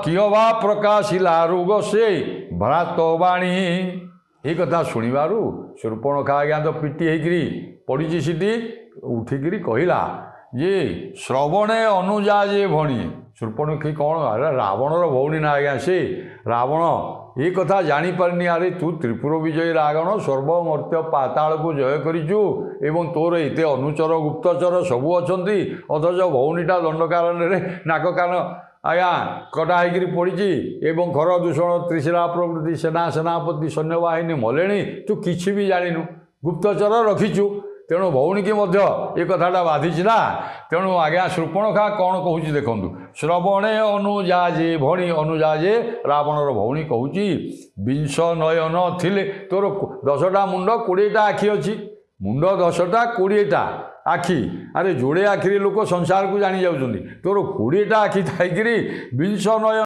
किहवा प्रकाशिला रोग से भ्रातवाणी ये कथा शुणिबारु शूर्पणखा आज्ञा तो पिटी होकरी पड़ी सीटी उठिकी कहला जे श्रवणे अनुजा जे भणी शूर्पणखी कौन अरे रावणर भौणी ना आज्ञा से रावण ये कथा जापारे अरे तू त्रिपुर विजयी रावण सर्वमर्त्य पाताल को जय करिचु एवं तोर एते अनुचर गुप्तचर सबू अछंती अथच भौणीटा दंडकारण्य नाक कान आज्ञा कटा होकरी पड़ी एवं घर दूषण त्रिशिला प्रभृति सेना सेनापति सैन्यबाहिनी मले तू किसी भी जानु गुप्तचर रखीचु तेणु भौणी की मध्य ये कथाटा बाधिची ना तेणु आज्ञा शूर्पणखा कौन कहूँ देखु श्रवणे अनुजा जे भणी अनुजा जे रावणर भौणी कहूँ विंश नयन थिले तोर 10टा मुंड 20टा आखि अच्छी मुंड 10टा 20टा आखि अरे जोड़े आखिरी लोक संसार को जानी जाऊँ तोर 20टा आखि थी विंश नयन